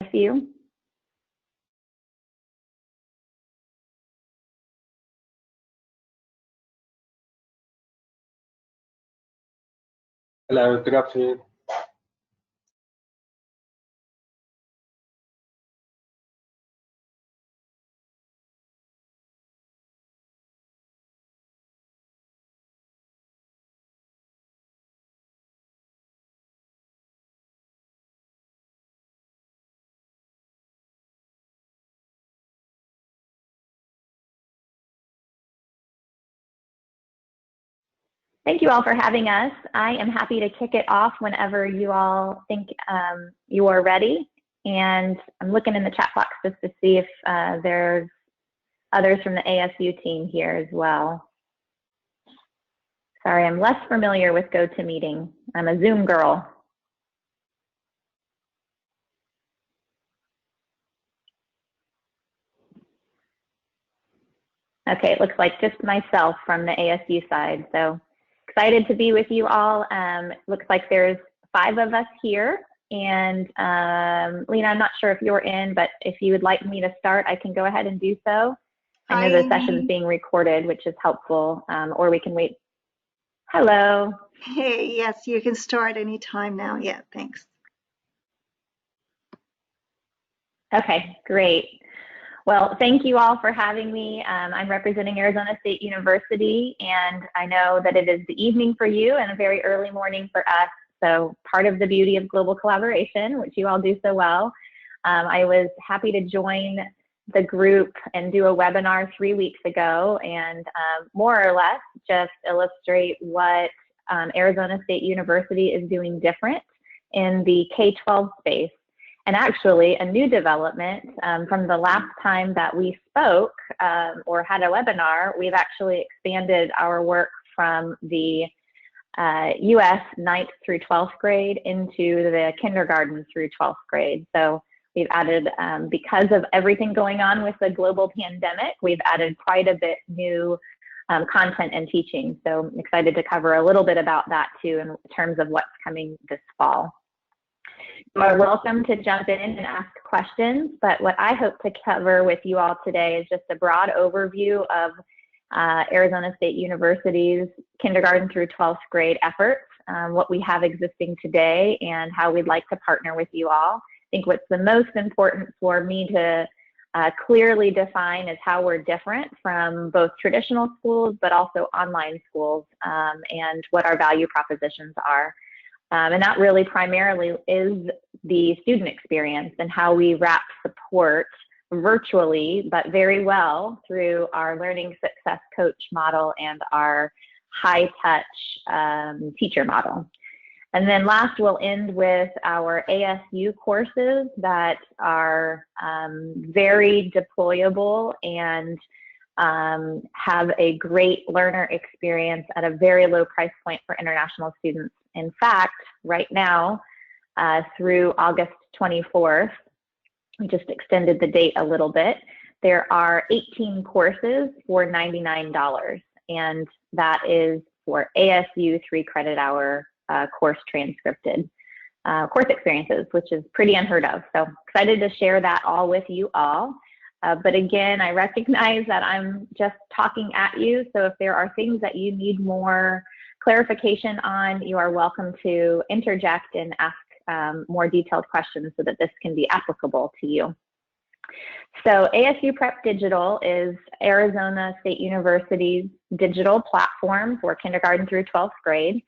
ASU. Hello, good afternoon. Thank you all for having us. I am happy to kick it off whenever you all think you are ready. And I'm looking in the chat box just to see if there's others from the ASU team here as well. Sorry, I'm less familiar with GoToMeeting. I'm a Zoom girl. Okay, it looks like just myself from the ASU side. So excited to be with you all. Looks like there's 5 of us here. And Lena, I'm not sure if you're in, but if you would like me to start, I can go ahead and do so. I know the session's being recorded, which is helpful, or we can wait. Hello. Hey, yes, you can start anytime now. Yeah, thanks. Okay, great. Well, thank you all for having me. I'm representing Arizona State University, and I know that it is the evening for you and a very early morning for us. So part of the beauty of global collaboration, which you all do so well, I was happy to join the group and do a webinar 3 weeks ago and more or less just illustrate what Arizona State University is doing different in the K-12 space. And actually a new development from the last time that we spoke or had a webinar, we've actually expanded our work from the US 9th through 12th grade into the kindergarten through 12th grade. So we've added, because of everything going on with the global pandemic, we've added quite a bit new content and teaching. So I'm excited to cover a little bit about that too in terms of what's coming this fall. You are welcome to jump in and ask questions, but what I hope to cover with you all today is just a broad overview of Arizona State University's kindergarten through 12th grade efforts, what we have existing today, and how we'd like to partner with you all. I think what's the most important for me to clearly define is how we're different from both traditional schools, but also online schools, and what our value propositions are. And that really primarily is the student experience and how we wrap support virtually, but very well through our learning success coach model and our high touch teacher model. And then last, we'll end with our ASU courses that are very deployable and have a great learner experience at a very low price point for international students. In fact, right now, through August 24th, we just extended the date a little bit, there are 18 courses for $99, and that is for ASU 3 credit hour course transcripted course experiences, which is pretty unheard of. So excited to share that all with you all. But again, I recognize that I'm just talking at you, so if there are things that you need more clarification on, you are welcome to interject and ask more detailed questions so that this can be applicable to you. So ASU Prep Digital is Arizona State University's digital platform for kindergarten through 12th grade.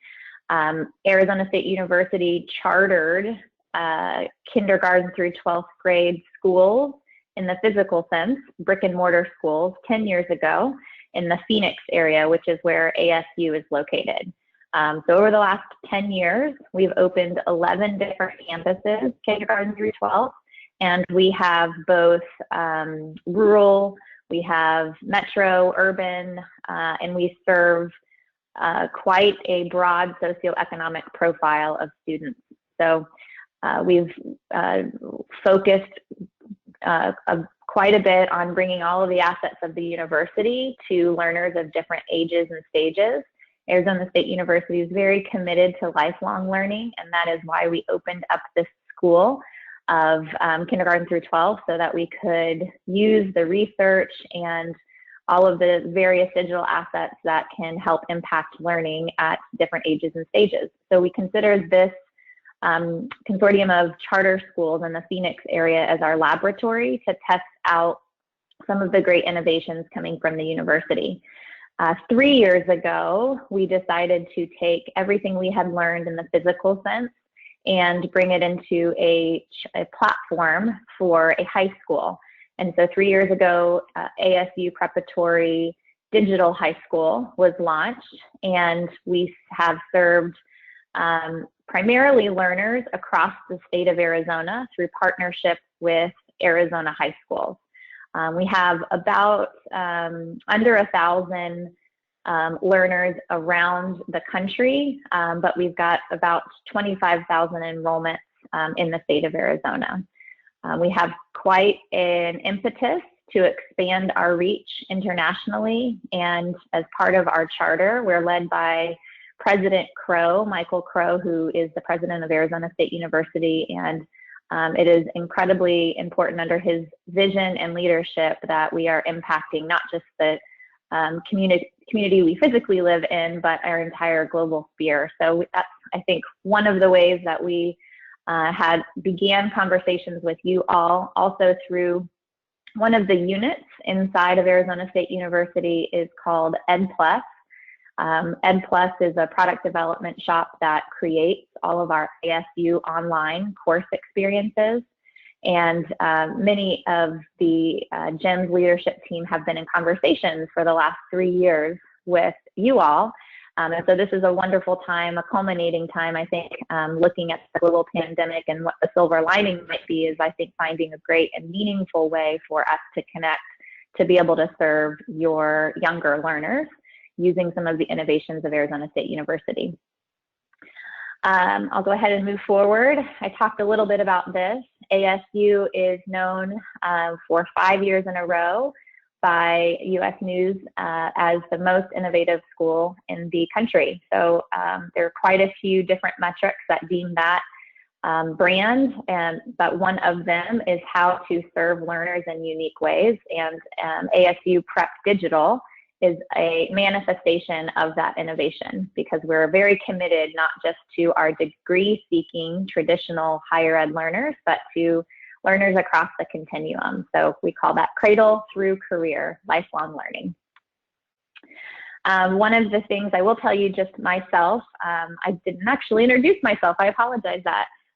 Arizona State University chartered kindergarten through 12th grade schools in the physical sense, brick and mortar schools, 10 years ago in the Phoenix area, which is where ASU is located. So over the last 10 years, we've opened 11 different campuses, kindergarten through 12, and we have both rural, we have metro, urban, and we serve quite a broad socioeconomic profile of students. So we've focused quite a bit on bringing all of the assets of the university to learners of different ages and stages. Arizona State University is very committed to lifelong learning, and that is why we opened up this school of kindergarten through 12 so that we could use the research and all of the various digital assets that can help impact learning at different ages and stages. So we considered this consortium of charter schools in the Phoenix area as our laboratory to test out some of the great innovations coming from the university. 3 years ago, we decided to take everything we had learned in the physical sense and bring it into a platform for a high school. And so 3 years ago, ASU Preparatory Digital High School was launched, and we have served primarily learners across the state of Arizona through partnership with Arizona high schools. We have about under 1,000 learners around the country, but we've got about 25,000 enrollments in the state of Arizona. We have quite an impetus to expand our reach internationally, and as part of our charter, we're led by President Crow, Michael Crow, who is the president of Arizona State University, and it is incredibly important under his vision and leadership that we are impacting not just the community we physically live in, but our entire global sphere. So that's, I think, one of the ways that we began conversations with you all, also through one of the units inside of Arizona State University is called Ed Plus. Ed Plus is a product development shop that creates all of our ASU online course experiences. And many of the GEMS leadership team have been in conversations for the last 3 years with you all. And so this is a wonderful time, a culminating time, I think, looking at the global pandemic and what the silver lining might be is, I think, finding a great and meaningful way for us to connect to be able to serve your younger learners using some of the innovations of Arizona State University. I'll go ahead and move forward. I talked a little bit about this. ASU is known for 5 years in a row by U.S. News as the most innovative school in the country. So there are quite a few different metrics that deem that brand, but one of them is how to serve learners in unique ways. And ASU Prep Digital is a manifestation of that innovation, because we're very committed not just to our degree-seeking traditional higher ed learners, but to learners across the continuum. So we call that cradle through career, lifelong learning. One of the things I will tell you just myself, I didn't actually introduce myself. I apologize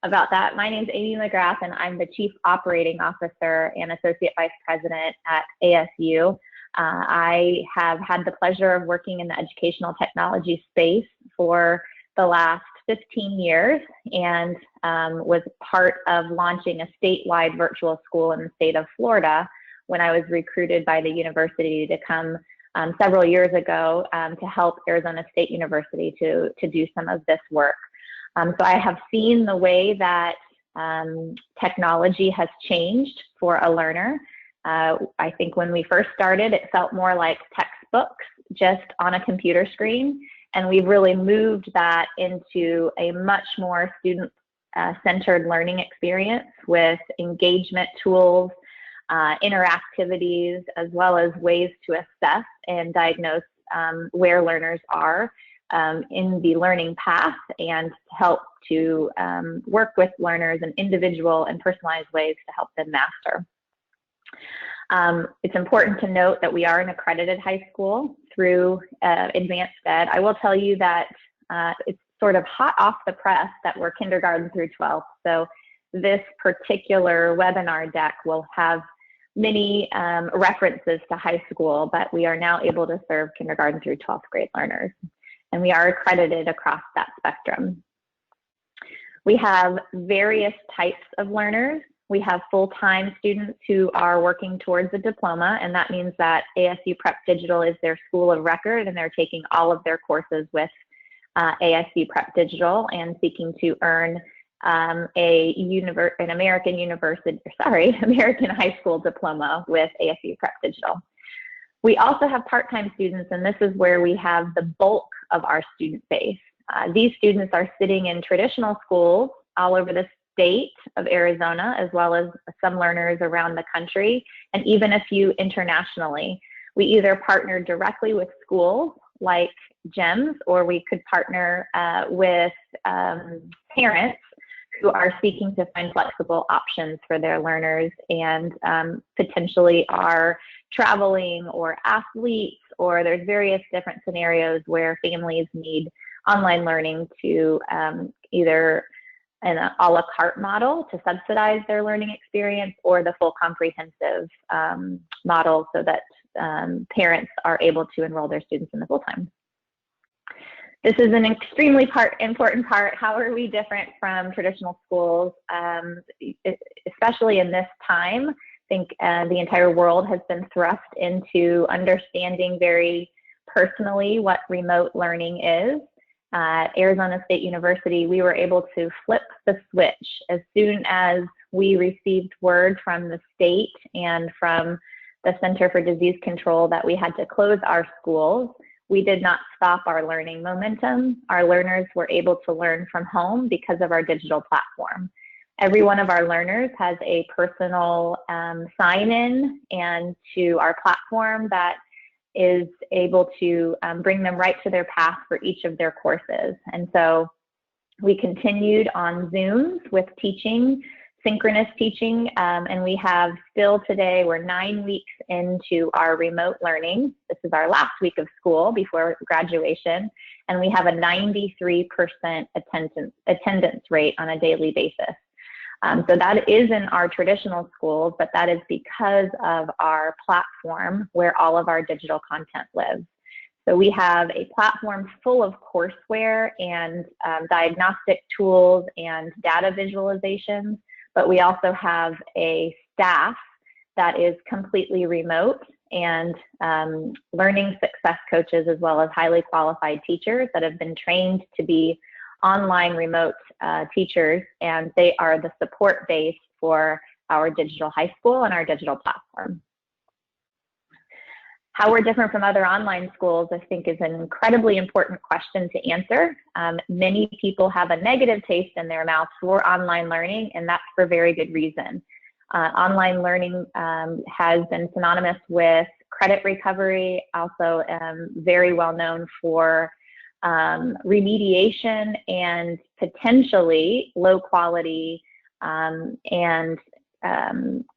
about that. My name is Amy McGrath, and I'm the Chief Operating Officer and Associate Vice President at ASU. I have had the pleasure of working in the educational technology space for the last 15 years and was part of launching a statewide virtual school in the state of Florida when I was recruited by the university to come several years ago to help Arizona State University to do some of this work. So I have seen the way that technology has changed for a learner. I think when we first started, it felt more like textbooks just on a computer screen. And we've really moved that into a much more student-centered learning experience with engagement tools, interactivities, as well as ways to assess and diagnose where learners are in the learning path and help to work with learners in individual and personalized ways to help them master. It's important to note that we are an accredited high school through Advanced Ed. I will tell you that it's sort of hot off the press that we're kindergarten through 12th. So this particular webinar deck will have many references to high school, but we are now able to serve kindergarten through 12th grade learners. And we are accredited across that spectrum. We have various types of learners. We have full-time students who are working towards a diploma, and that means that ASU Prep Digital is their school of record, and they're taking all of their courses with ASU Prep Digital and seeking to earn an American high school diploma with ASU Prep Digital. We also have part-time students, and this is where we have the bulk of our student base. These students are sitting in traditional schools all over the state of Arizona, as well as some learners around the country, and even a few internationally. We either partner directly with schools like GEMS, or we could partner with parents who are seeking to find flexible options for their learners and potentially are traveling or athletes, or there's various different scenarios where families need online learning to either an a la carte model to subsidize their learning experience, or the full comprehensive model so that parents are able to enroll their students in the full time. This is an extremely important part. How are we different from traditional schools, especially in this time? I think the entire world has been thrust into understanding very personally what remote learning is. At Arizona State University, we were able to flip the switch as soon as we received word from the state and from the Center for Disease Control that we had to close our schools. We did not stop our learning momentum. Our learners were able to learn from home because of our digital platform. Every one of our learners has a personal sign-in and to our platform that is able to bring them right to their path for each of their courses. And so we continued on Zooms with teaching, synchronous teaching, and we have still today, we're 9 weeks into our remote learning. This is our last week of school before graduation, and we have a 93% attendance rate on a daily basis. So that is in our traditional schools, but that is because of our platform where all of our digital content lives. So we have a platform full of courseware and diagnostic tools and data visualizations, but we also have a staff that is completely remote, and learning success coaches, as well as highly qualified teachers that have been trained to be online remote teachers, and they are the support base for our digital high school and our digital platform. How we're different from other online schools, I think, is an incredibly important question to answer. Many people have a negative taste in their mouth for online learning, and that's for very good reason. Online learning has been synonymous with credit recovery, also very well known for remediation and potentially low quality and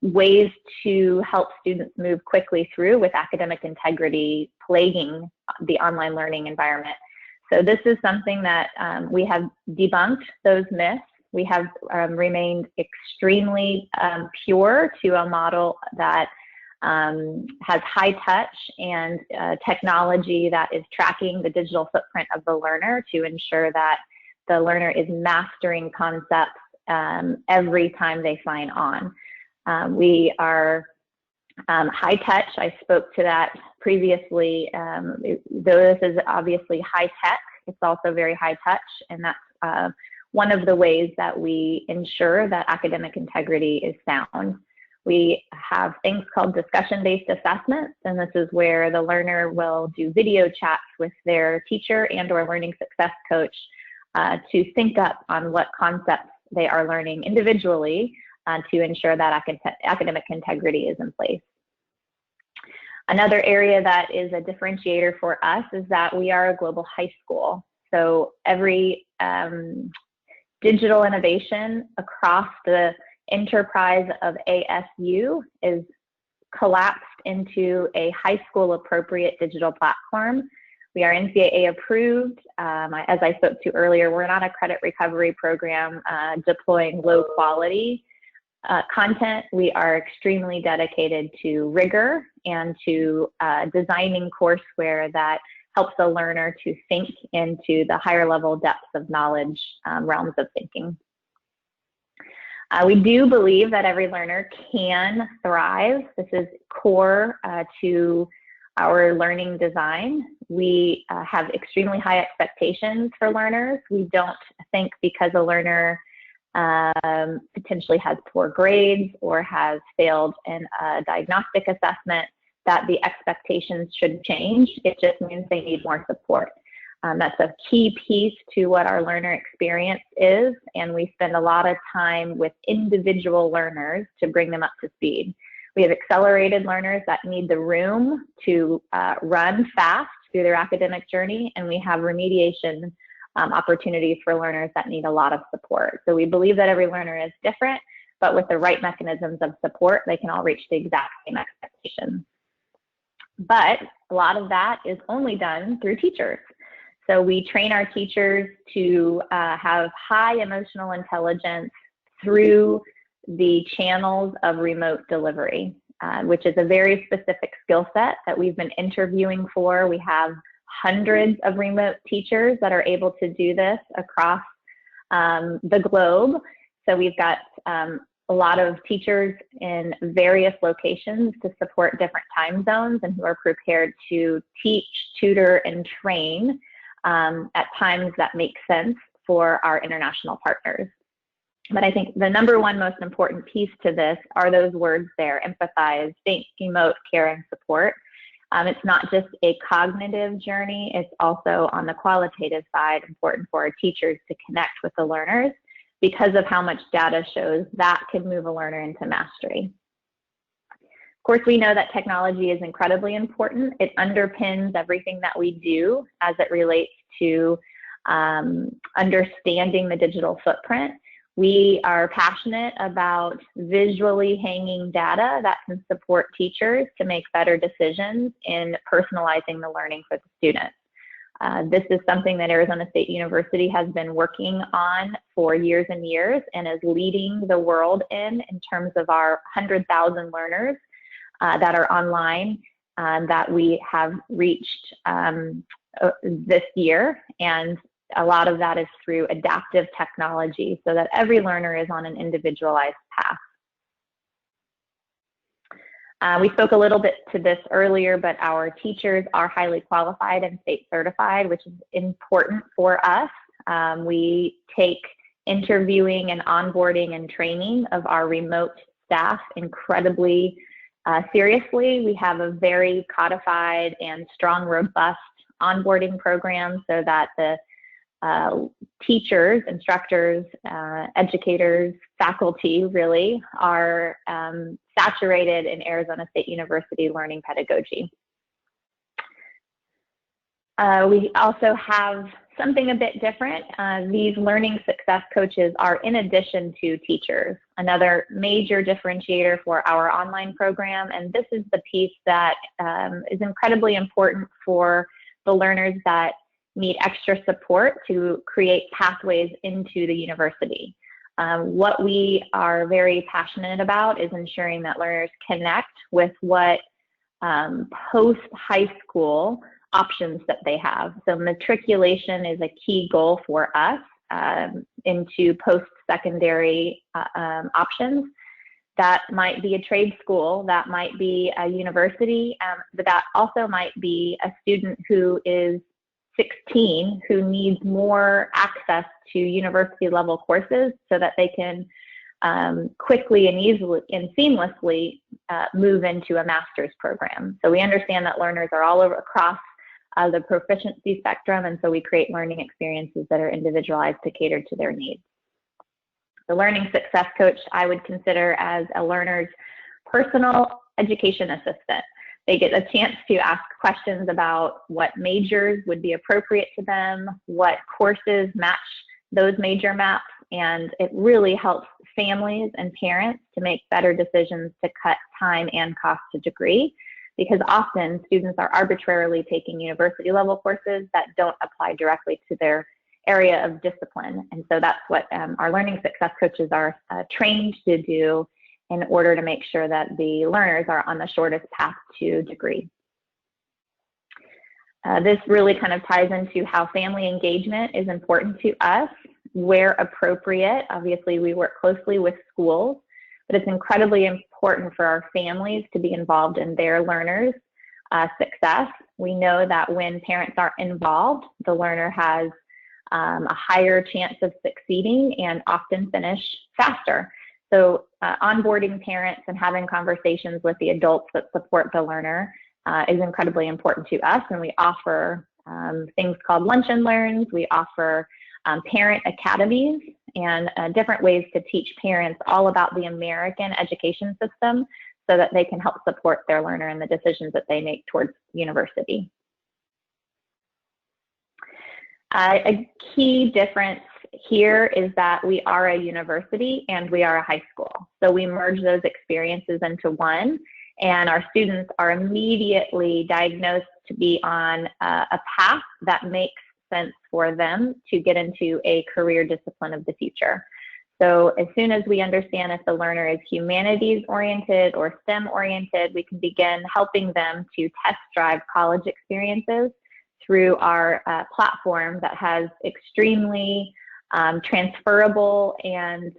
ways to help students move quickly through with academic integrity plaguing the online learning environment. So this is something that we have debunked those myths. We have remained extremely pure to a model that has high touch and technology that is tracking the digital footprint of the learner to ensure that the learner is mastering concepts every time they sign on. We are high touch. I spoke to that previously. Though this is obviously high tech, it's also very high touch, and that's one of the ways that we ensure that academic integrity is sound. We have things called discussion-based assessments, and this is where the learner will do video chats with their teacher and/or learning success coach to sync up on what concepts they are learning individually to ensure that academic integrity is in place. Another area that is a differentiator for us is that we are a global high school. So every digital innovation across the enterprise of ASU is collapsed into a high school appropriate digital platform. We are NCAA approved. As I spoke to earlier, we're not a credit recovery program deploying low quality content. We are extremely dedicated to rigor and to designing courseware that helps the learner to think into the higher level depths of knowledge realms of thinking. We do believe that every learner can thrive. This is core to our learning design. We have extremely high expectations for learners. We don't think because a learner potentially has poor grades or has failed in a diagnostic assessment that the expectations should change. It just means they need more support. That's a key piece to what our learner experience is, and we spend a lot of time with individual learners to bring them up to speed. We have accelerated learners that need the room to run fast through their academic journey, and we have remediation opportunities for learners that need a lot of support. So we believe that every learner is different, but with the right mechanisms of support, they can all reach the exact same expectations. But a lot of that is only done through teachers. So we train our teachers to have high emotional intelligence through the channels of remote delivery, which is a very specific skill set that we've been interviewing for. We have hundreds of remote teachers that are able to do this across the globe. So we've got a lot of teachers in various locations to support different time zones and who are prepared to teach, tutor, and train at times that make sense for our international partners. But I think the number one most important piece to this are those words there: empathize, think, emote, care, and support. It's not just a cognitive journey, it's also on the qualitative side important for our teachers to connect with the learners because of how much data shows that can move a learner into mastery. Of course, we know that technology is incredibly important. It underpins everything that we do as it relates to understanding the digital footprint. We are passionate about visually hanging data that can support teachers to make better decisions in personalizing the learning for the students. This is something that Arizona State University has been working on for years and years and is leading the world in terms of our 100,000 learners that are online that we have reached this year. And a lot of that is through adaptive technology so that every learner is on an individualized path. We spoke a little bit to this earlier, but our teachers are highly qualified and state certified, which is important for us. We take interviewing and onboarding and training of our remote staff incredibly seriously. We have a very codified and strong, robust onboarding program so that the teachers, instructors, educators, faculty really are saturated in Arizona State University learning pedagogy. We also have something a bit different. These learning success coaches are in addition to teachers, another major differentiator for our online program. And this is the piece that is incredibly important for the learners that need extra support to create pathways into the university. What we are very passionate about is ensuring that learners connect with what post-high school options that they have. So matriculation is a key goal for us into post-secondary options. That might be a trade school, that might be a university, but that also might be a student who is 16 who needs more access to university level courses so that they can quickly and easily and seamlessly move into a master's program. So we understand that learners are all over across the proficiency spectrum, and so we create learning experiences that are individualized to cater to their needs. The learning success coach I would consider as a learner's personal education assistant. They get a chance to ask questions about what majors would be appropriate to them, what courses match those major maps, and it really helps families and parents to make better decisions to cut time and cost to degree, because often students are arbitrarily taking university level courses that don't apply directly to their area of discipline. And so that's what our learning success coaches are trained to do in order to make sure that the learners are on the shortest path to degree. This really kind of ties into how family engagement is important to us, where appropriate. Obviously, we work closely with schools, but it's incredibly important for our families to be involved in their learners' success. We know that when parents are involved, the learner has a higher chance of succeeding and often finish faster. So onboarding parents and having conversations with the adults that support the learner is incredibly important to us, and we offer things called lunch and learns. We offer parent academies and different ways to teach parents all about the American education system so that they can help support their learner in the decisions that they make towards university. A key difference here is that we are a university and we are a high school. So we merge those experiences into one, and our students are immediately diagnosed to be on a path that makes sense for them to get into a career discipline of the future. So as soon as we understand if the learner is humanities oriented or STEM oriented, we can begin helping them to test drive college experiences through our platform that has extremely transferable and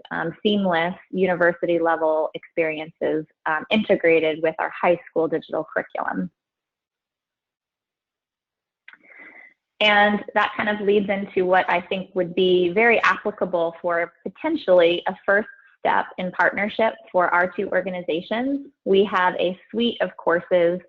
seamless university level experiences integrated with our high school digital curriculum. And that kind of leads into what I think would be very applicable for potentially a first step in partnership for our two organizations. We have a suite of courses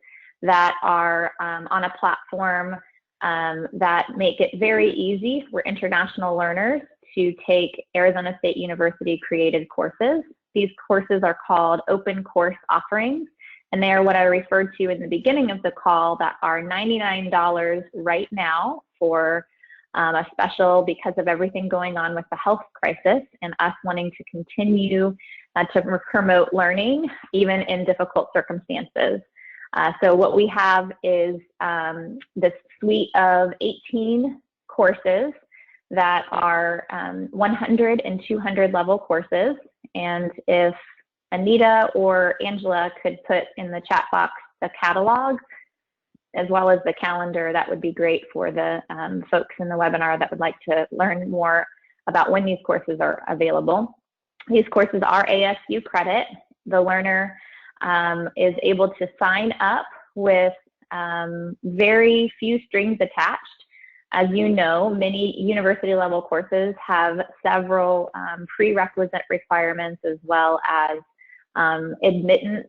that are on a platform that make it very easy for international learners to take Arizona State University created courses. These courses are called OpenCourse offerings, and they are what I referred to in the beginning of the call that are $99 right now for a special because of everything going on with the health crisis and us wanting to continue to promote learning even in difficult circumstances. So what we have is this suite of 18 courses that are 100 and 200 level courses. And if Anita or Angela could put in the chat box the catalog as well as the calendar, that would be great for the folks in the webinar that would like to learn more about when these courses are available. These courses are ASU credit. The learner is able to sign up with very few strings attached. As you know, many university level courses have several prerequisite requirements as well as admittance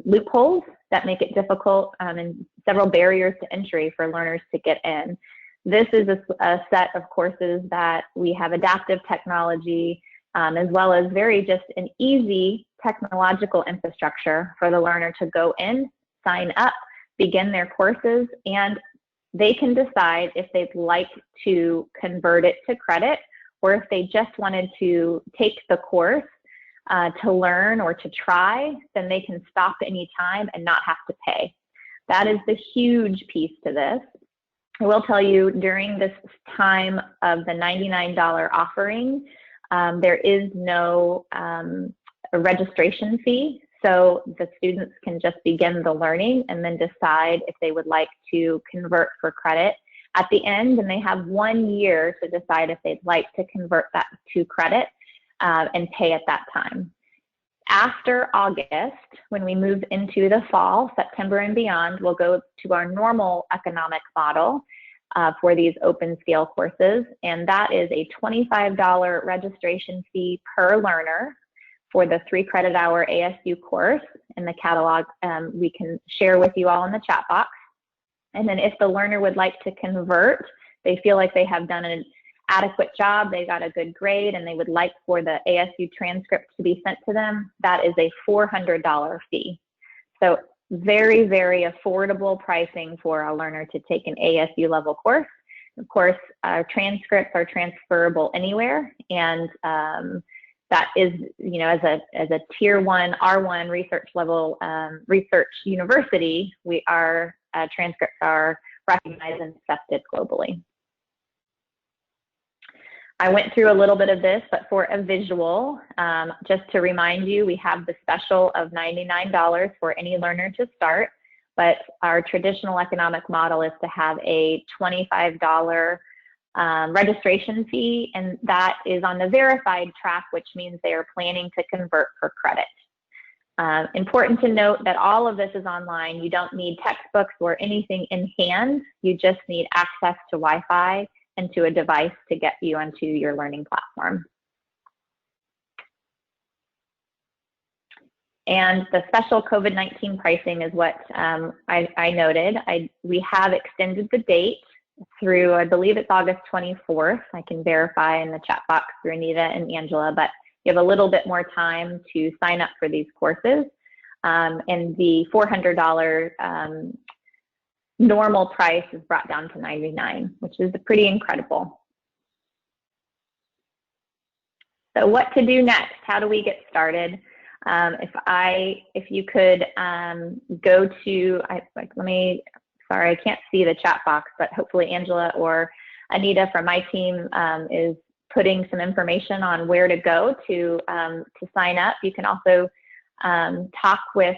loopholes that make it difficult and several barriers to entry for learners to get in. This is a set of courses that we have adaptive technology as well as very just an easy technological infrastructure for the learner to go in, sign up, begin their courses, and they can decide if they'd like to convert it to credit or if they just wanted to take the course to learn or to try, then they can stop anytime and not have to pay. That is the huge piece to this. I will tell you during this time of the $99 offering, there is no registration fee. So the students can just begin the learning and then decide if they would like to convert for credit at the end, and they have 1 year to decide if they'd like to convert that to credit and pay at that time. After August, when we move into the fall, September and beyond, we'll go to our normal economic model for these open scale courses, and that is a $25 registration fee per learner for the 3 credit hour ASU course. In the catalog we can share with you all in the chat box. And then if the learner would like to convert, they feel like they have done an adequate job, they got a good grade, and they would like for the ASU transcript to be sent to them, that is a $400 fee. So very, very affordable pricing for a learner to take an ASU level course. Of course, transcripts are transferable anywhere, and that is, you know, as a tier 1 R1 research level research university, our transcripts are recognized and accepted globally. I went through a little bit of this, but for a visual, just to remind you, we have the special of $99 for any learner to start, but our traditional economic model is to have a $25 registration fee, and that is on the verified track, which means they are planning to convert for credit. Important to note that all of this is online. You don't need textbooks or anything in hand. You just need access to Wi-Fi and to a device to get you onto your learning platform. And the special COVID-19 pricing is what I noted. We have extended the date through, I believe it's August 24th. I can verify in the chat box through Anita and Angela, but you have a little bit more time to sign up for these courses. And the $400 normal price is brought down to $99, which is pretty incredible. So what to do next? How do we get started? If you could go to, sorry, I can't see the chat box, but hopefully Angela or Anita from my team is putting some information on where to go to sign up. You can also talk with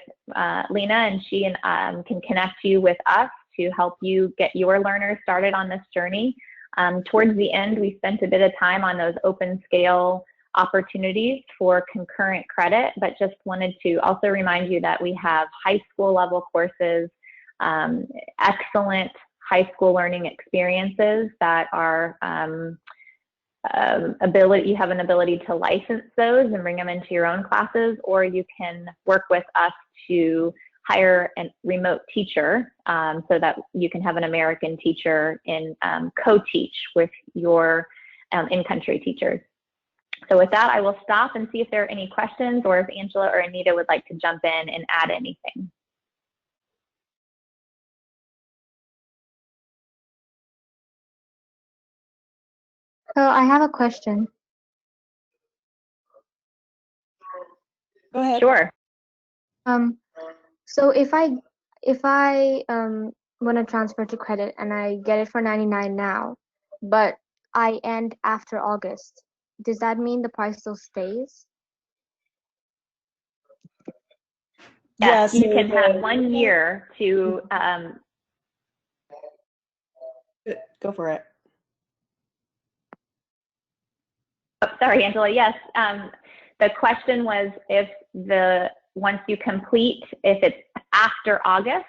Lena, and she can connect you with us to help you get your learners started on this journey. Towards the end, we spent a bit of time on those open scale opportunities for concurrent credit, but just wanted to also remind you that we have high school level courses, excellent high school learning experiences that are you have an ability to license those and bring them into your own classes, or you can work with us to hire a remote teacher so that you can have an American teacher and co-teach with your in-country teachers. So with that, I will stop and see if there are any questions, or if Angela or Anita would like to jump in and add anything. So I have a question. Go ahead. Sure. So if I want to transfer to credit and I get it for 99 now, but I end after August, does that mean the price still stays? Yes, you can have 1 year to go for it. Oh, sorry, Angela. Yes, the question was once you complete, if it's after August,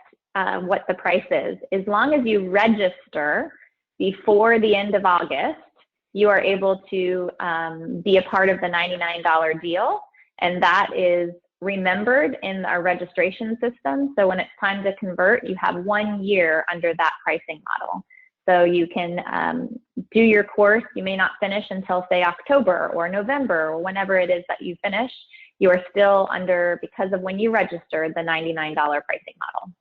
what the price is. As long as you register before the end of August, you are able to be a part of the $99 deal, and that is remembered in our registration system. So when it's time to convert, you have 1 year under that pricing model. So you can do your course. You may not finish until, say, October or November, or whenever it is that you finish. You are still under, because of when you registered, the $99 pricing model.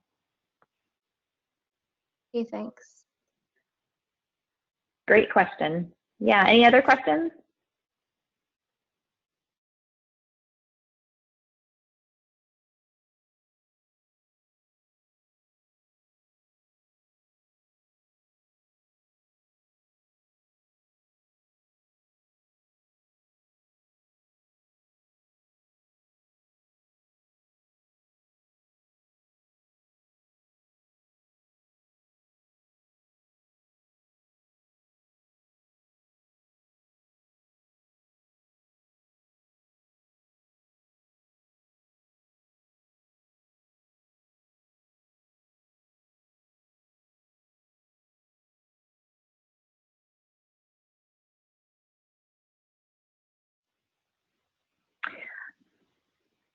Okay, thanks. Great question. Yeah, any other questions?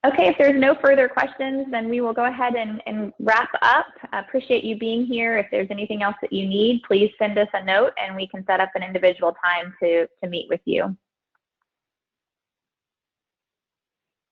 Okay, if there's no further questions, then we will go ahead and wrap up. I appreciate you being here. If there's anything else that you need, please send us a note and we can set up an individual time to meet with you.